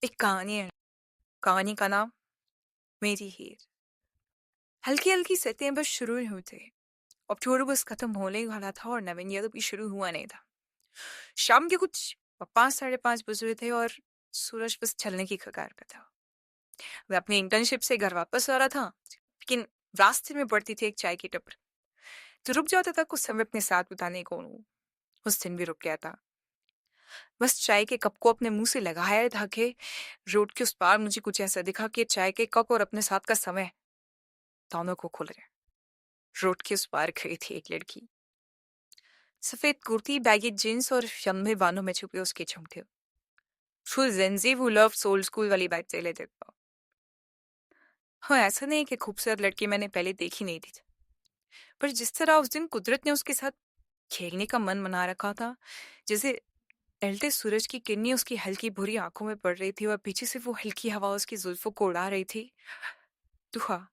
एक कहानी है। कहानी का नाम मेरी हीर। हल्की हल्की सतह बस शुरू ही हुई थी। अक्टूबर बस खत्म होने ही वाला था और नवीन ईयर भी शुरू हुआ नहीं था। शाम के कुछ 5 साढ़े 5 बज रहे थे और सूरज बस ढलने की कगार पर था। मैं अपनी इंटर्नशिप से घर वापस आ रहा था, लेकिन रास्ते में पड़ती थी एक चाय की टपरी। तो रुक जाता था कुछ समय अपने साथ बिताने को। उस दिन भी रुक गया था। बस चाय के कप को अपने मुंह से लगाया था कि रोड के उस पार मुझे कुछ ऐसा दिखा कि चाय के कप और अपने साथ का समय दोनों को खुल रहे। रोड के उस पार खड़ी थी एक लड़की। सफेद कुर्ती, बैगी जींस और लंबे बालों में छुपे उसके झुमके। फुल जेंजी वो लव ओल्ड स्कूल वाली बात चले देता। हाँ, ऐसा नहीं कि खूबसूरत लड़की मैंने पहले देखी नहीं थी, पर जिस तरह उस दिन कुदरत ने उसके साथ खेलने का मन बना रखा था, जैसे ढलते सूरज की किरणें उसकी हल्की भूरी आंखों में पड़ रही थी और पीछे से वो हल्की हवा उसकी जुल्फों को उड़ा रही थी। तो हाँ,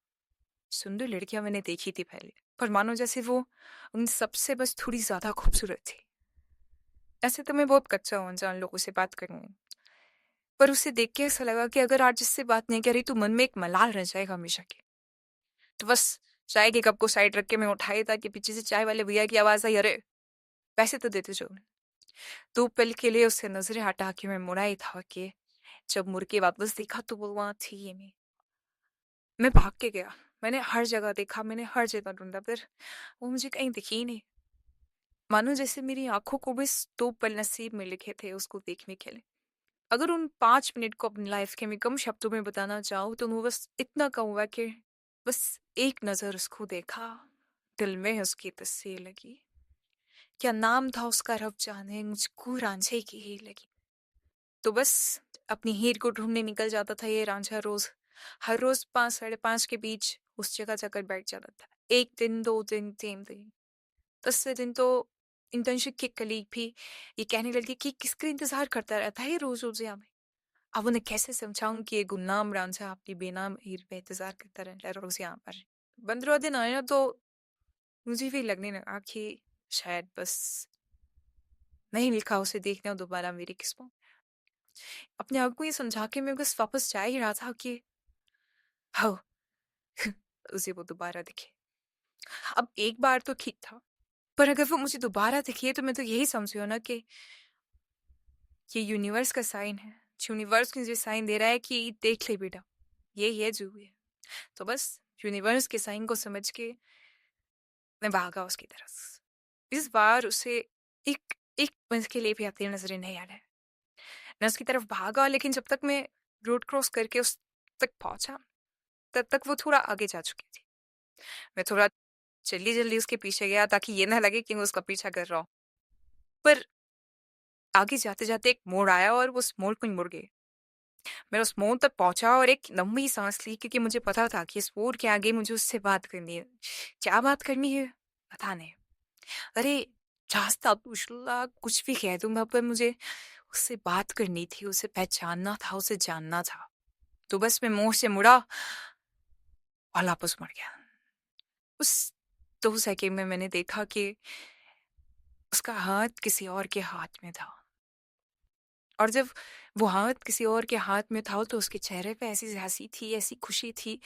सुंदर लड़कियां मैंने देखी थी पहले, पर मानो जैसे वो उन सबसे बस थोड़ी ज्यादा खूबसूरत थी। ऐसे तो मैं बहुत कच्चा हूँ अनजान लोगों से बात करने में, पर उसे देख के ऐसा लगा कि अगर आज जिससे बात नहीं करी तो मन में एक मलाल रह जाएगा हमेशा की। तो बस चाय के कप को साइड रख के मैं उठाई ताकि पीछे से चाय वाले भैया की आवाज आई, अरे पैसे तो देते जो। दो पल के लिए उससे नजरें हटा के मैं मुड़ा ही था कि जब मुड़ के वापस देखा तो वो वहां थी ही नहीं। मैं भाग के गया। मैंने हर जगह देखा, मैंने हर जगह ढूंढा, पर वो मुझे कहीं दिखी ही नहीं। मानो जैसे मेरी आंखों को बस 2 पल नसीब में लिखे थे उसको देखने के लिए। अगर उन 5 मिनट को अपनी लाइफ के मैं कम शब्दों में बताना चाहूँ तो वो बस इतना कहूँगा कि बस एक नजर उसको देखा, दिल में उसकी तस्वीर लगी। क्या नाम था उसका रब जाने, मुझको रांझे की ही लगी। तो बस अपनी हीर को ढूंढने निकल जाता था ये रांझा रोज। हर रोज 5 साढ़े 5 के बीच उस जगह जाकर बैठ जाता था। 1 दिन, 2 दिन, 3 दिन, 10वें दिन तो इंटर्नशिप के कलीग भी ये कहने लगे कि किसका इंतजार करता रहता है ये रोज रोज यहाँ में। अब उन्हें कैसे समझाऊं कि ये गुमनाम रांझा अपनी बेनाम हीर पे इंतजार करता रहता है रोज यहाँ पर। 15 दिन आया तो मुझे भी लगने लगा कि शायद बस नहीं लिखा उसे देखना दोबारा मेरी किस्मत। अपने आप को ये समझा के मैं बस वापस जा ही रहा था कि हाँ, उसे वो दोबारा दिखे। अब एक बार तो ठीक था, पर अगर वो मुझे दोबारा दिखे तो मैं तो यही समझियो ना कि ये यूनिवर्स का साइन है। यूनिवर्स मुझे साइन दे रहा है कि देख ले बेटा, ये जो है। तो बस यूनिवर्स के साइन को समझ के मैं भागा उसकी तरफ। इस बार उसे एक एक पल के लिए भी अपनी नजरें नहीं आ रहा है। मैं उसकी तरफ भागा, लेकिन जब तक मैं रोड क्रॉस करके उस तक पहुंचा तब तक वो थोड़ा आगे जा चुकी थी। मैं थोड़ा जल्दी जल्दी उसके पीछे गया ताकि ये ना लगे कि मैं उसका पीछा कर रहा हूँ। पर आगे जाते जाते एक मोड़ आया और उस मोड़ को ही मुड़ गई। मैं उस मोड़ तक पहुंचा और एक लंबी सांस ली, क्योंकि मुझे पता था कि इस मोड़ के आगे मुझे उससे बात करनी है। क्या बात करनी है पता नहीं। अरे रास्ता पूछ ला, कुछ भी कह दूंगा, पर मुझे उससे बात करनी थी, उसे पहचानना था, उसे जानना था। तो बस मैं मुंह से मुड़ा और वापस मुड़ गया। उस 2 सेकंड में मैंने देखा कि उसका हाथ किसी और के हाथ में था। और जब वो हाथ किसी और के हाथ में था तो उसके चेहरे पे ऐसी हंसी थी, ऐसी खुशी थी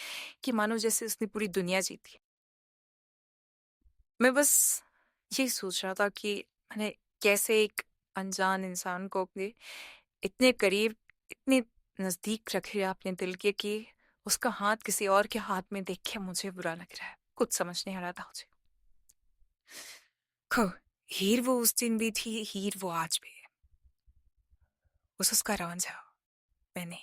कि मानो जैसे उसने पूरी दुनिया जीती। मैं बस ये सोच रहा था कि मैंने कैसे एक अनजान इंसान को अपने इतने करीब, इतने नजदीक रख लिया अपने दिल के कि उसका हाथ किसी और के हाथ में देख के मुझे बुरा लग रहा है। कुछ समझ नहीं आ रहा था मुझे। खो, हीर वो उस दिन भी थी, हीर वो आज भी है। उस उसका रांझा मैंने